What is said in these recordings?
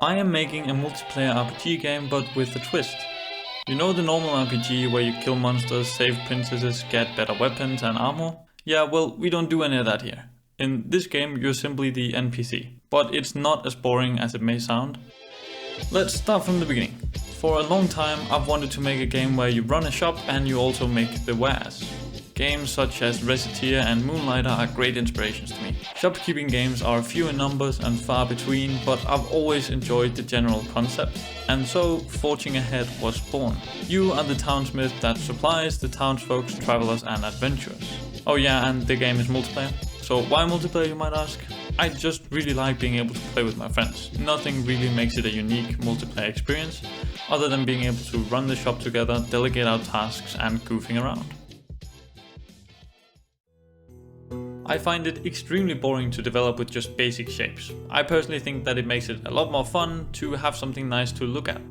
I am making a multiplayer RPG game, but with a twist. You know the normal RPG where you kill monsters, save princesses, get better weapons and armor? Yeah, well, we don't do any of that here. In this game, you're simply the NPC, but it's not as boring as it may sound. Let's start from the beginning. For a long time, I've wanted to make a game where you run a shop and you also make the wares. Games such as Recettear and Moonlighter are great inspirations to me. Shopkeeping games are few in numbers and far between, but I've always enjoyed the general concept, and so Forging Ahead was born. You are the townsmith that supplies the townsfolk, travelers and adventurers. Oh yeah, and the game is multiplayer. So why multiplayer, you might ask? I just really like being able to play with my friends. Nothing really makes it a unique multiplayer experience, other than being able to run the shop together, delegate out tasks and goofing around. I find it extremely boring to develop with just basic shapes. I personally think that it makes it a lot more fun to have something nice to look at.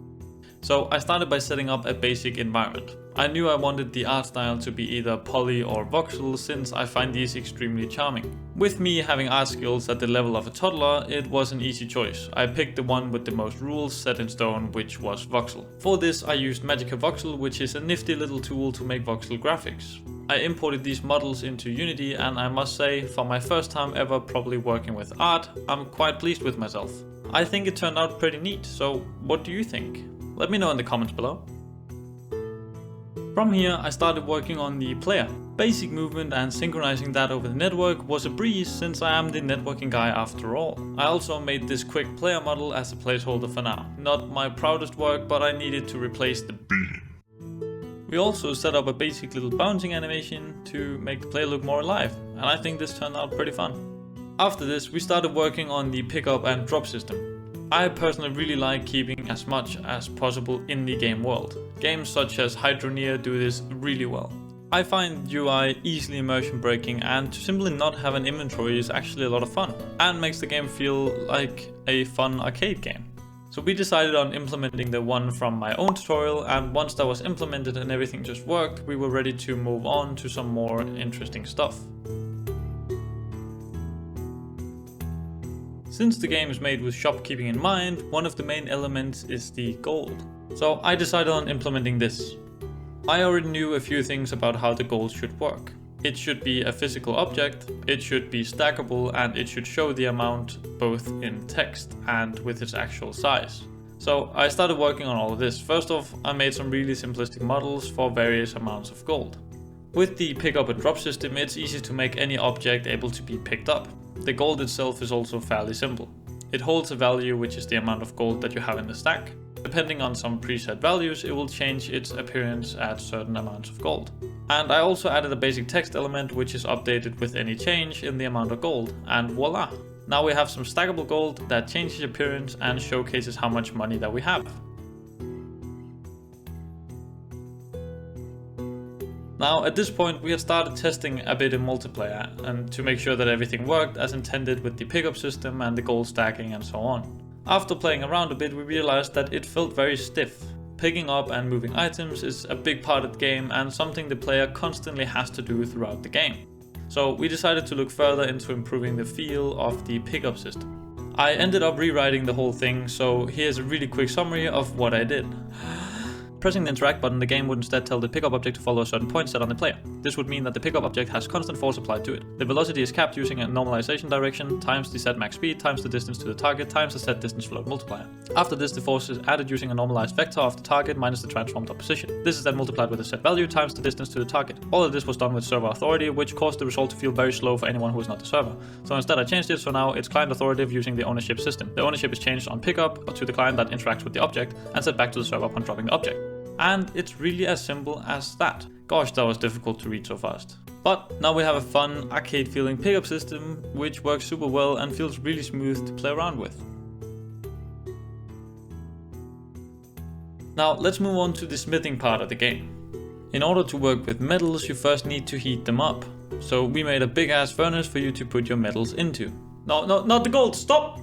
So I started by setting up a basic environment. I knew I wanted the art style to be either poly or voxel, since I find these extremely charming. With me having art skills at the level of a toddler, it was an easy choice. I picked the one with the most rules set in stone, which was voxel. For this I used Magica Voxel, which is a nifty little tool to make voxel graphics. I imported these models into Unity, and I must say, for my first time ever probably working with art, I'm quite pleased with myself. I think it turned out pretty neat, so what do you think? Let me know in the comments below. From here I started working on the player. Basic movement and synchronizing that over the network was a breeze, since I am the networking guy after all. I also made this quick player model as a placeholder for now. Not my proudest work, but I needed to replace the beam. We also set up a basic little bouncing animation to make the player look more alive, and I think this turned out pretty fun. After this we started working on the pickup and drop system. I personally really like keeping as much as possible in the game world. Games such as Hydroneer do this really well. I find UI easily immersion breaking, and to simply not have an inventory is actually a lot of fun and makes the game feel like a fun arcade game. So we decided on implementing the one from my own tutorial, and once that was implemented and everything just worked, we were ready to move on to some more interesting stuff. Since the game is made with shopkeeping in mind, one of the main elements is the gold. So I decided on implementing this. I already knew a few things about how the gold should work. It should be a physical object, it should be stackable, and it should show the amount both in text and with its actual size. So I started working on all of this. First off, I made some really simplistic models for various amounts of gold. With the pickup and drop system, it's easy to make any object able to be picked up. The gold itself is also fairly simple. It holds a value, which is the amount of gold that you have in the stack. Depending on some preset values, it will change its appearance at certain amounts of gold. And I also added a basic text element, which is updated with any change in the amount of gold, and voila! Now we have some stackable gold that changes appearance and showcases how much money that we have. Now at this point we had started testing a bit in multiplayer, and to make sure that everything worked as intended with the pickup system and the gold stacking and so on. After playing around a bit, we realized that it felt very stiff. Picking up and moving items is a big part of the game and something the player constantly has to do throughout the game. So we decided to look further into improving the feel of the pickup system. I ended up rewriting the whole thing, so here's a really quick summary of what I did. Pressing the interact button, the game would instead tell the pickup object to follow a certain point set on the player. This would mean that the pickup object has constant force applied to it. The velocity is capped using a normalization direction, times the set max speed, times the distance to the target, times the set distance float multiplier. After this, the force is added using a normalized vector of the target minus the transformed opposition. This is then multiplied with a set value times the distance to the target. All of this was done with server authority, which caused the result to feel very slow for anyone who is not the server. So instead I changed it, so now it's client authoritative using the ownership system. The ownership is changed on pickup to the client that interacts with the object, and set back to the server upon dropping the object. And it's really as simple as that. Gosh, that was difficult to read so fast. But now we have a fun, arcade feeling pickup system, which works super well and feels really smooth to play around with. Now let's move on to the smithing part of the game. In order to work with metals, you first need to heat them up. So we made a big ass furnace for you to put your metals into. No, not the gold, stop!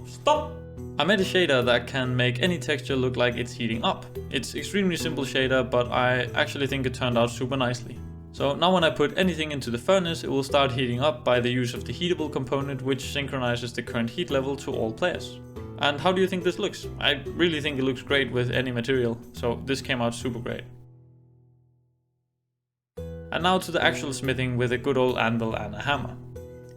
I made a shader that can make any texture look like it's heating up. It's extremely simple shader, but I actually think it turned out super nicely. So now when I put anything into the furnace, it will start heating up by the use of the heatable component, which synchronizes the current heat level to all players. And how do you think this looks? I really think it looks great with any material, so this came out super great. And now to the actual smithing with a good old anvil and a hammer.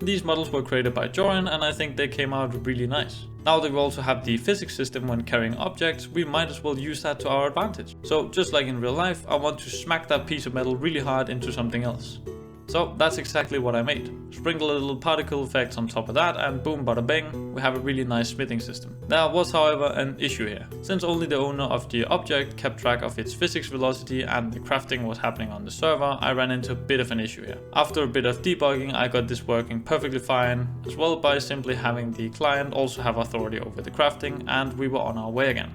These models were created by Joran and I think they came out really nice. Now that we also have the physics system when carrying objects, we might as well use that to our advantage. So just like in real life, I want to smack that piece of metal really hard into something else. So that's exactly what I made. Sprinkle a little particle effects on top of that and boom bada bing, we have a really nice smithing system. There was however an issue here. Since only the owner of the object kept track of its physics velocity and the crafting was happening on the server, I ran into a bit of an issue here. After a bit of debugging, I got this working perfectly fine, as well by simply having the client also have authority over the crafting, and we were on our way again.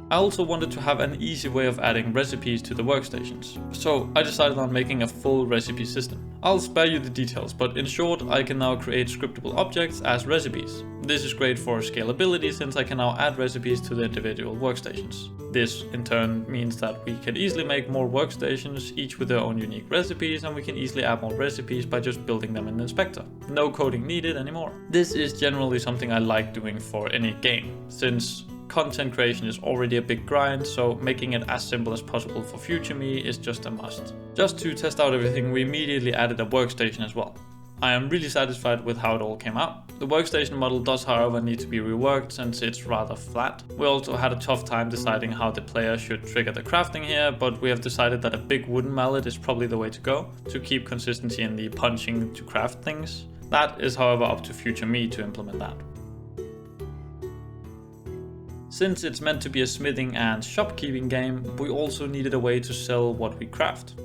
I also wanted to have an easy way of adding recipes to the workstations, so I decided on making a full recipe system. I'll spare you the details, but in short, I can now create scriptable objects as recipes. This is great for scalability since I can now add recipes to the individual workstations. This in turn means that we can easily make more workstations, each with their own unique recipes, and we can easily add more recipes by just building them in the inspector. No coding needed anymore. This is generally something I like doing for any game, since content creation is already a big grind, so making it as simple as possible for future me is just a must. Just to test out everything, we immediately added a workstation as well. I am really satisfied with how it all came out. The workstation model does however need to be reworked since it's rather flat. We also had a tough time deciding how the player should trigger the crafting here, but we have decided that a big wooden mallet is probably the way to go, to keep consistency in the punching to craft things. That is however up to future me to implement that. Since it's meant to be a smithing and shopkeeping game, we also needed a way to sell what we craft.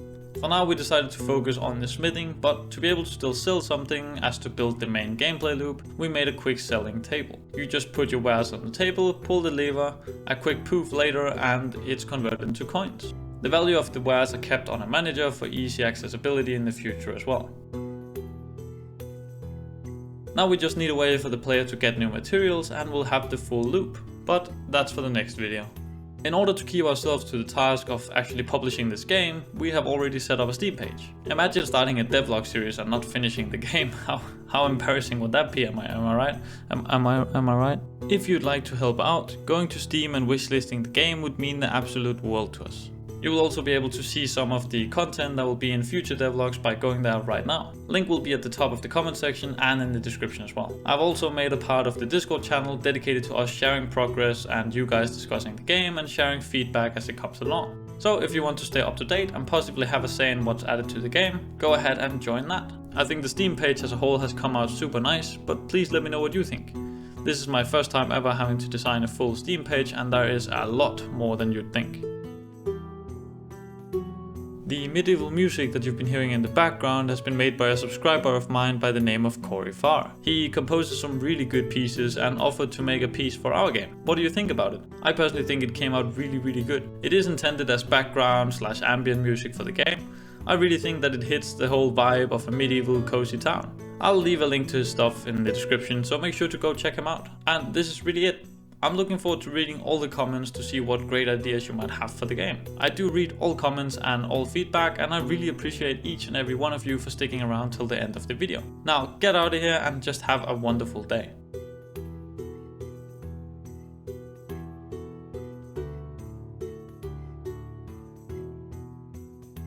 For now we decided to focus on the smithing, but to be able to still sell something as to build the main gameplay loop, we made a quick selling table. You just put your wares on the table, pull the lever, a quick poof later and it's converted into coins. The value of the wares are kept on a manager for easy accessibility in the future as well. Now we just need a way for the player to get new materials and we'll have the full loop. But that's for the next video. In order to keep ourselves to the task of actually publishing this game, we have already set up a Steam page. Imagine starting a devlog series and not finishing the game. How embarrassing would that be? Am I right? Am I right? If you'd like to help out, going to Steam and wishlisting the game would mean the absolute world to us. You will also be able to see some of the content that will be in future devlogs by going there right now. Link will be at the top of the comment section and in the description as well. I've also made a part of the Discord channel dedicated to us sharing progress and you guys discussing the game and sharing feedback as it comes along. So if you want to stay up to date and possibly have a say in what's added to the game, go ahead and join that. I think the Steam page as a whole has come out super nice, but please let me know what you think. This is my first time ever having to design a full Steam page and there is a lot more than you'd think. The medieval music that you've been hearing in the background has been made by a subscriber of mine by the name of Corey Farr. He composes some really good pieces and offered to make a piece for our game. What do you think about it? I personally think it came out really good. It is intended as background / ambient music for the game. I really think that it hits the whole vibe of a medieval cozy town. I'll leave a link to his stuff in the description, so make sure to go check him out. And this is really it. I'm looking forward to reading all the comments to see what great ideas you might have for the game. I do read all comments and all feedback and I really appreciate each and every one of you for sticking around till the end of the video. Now get out of here and just have a wonderful day.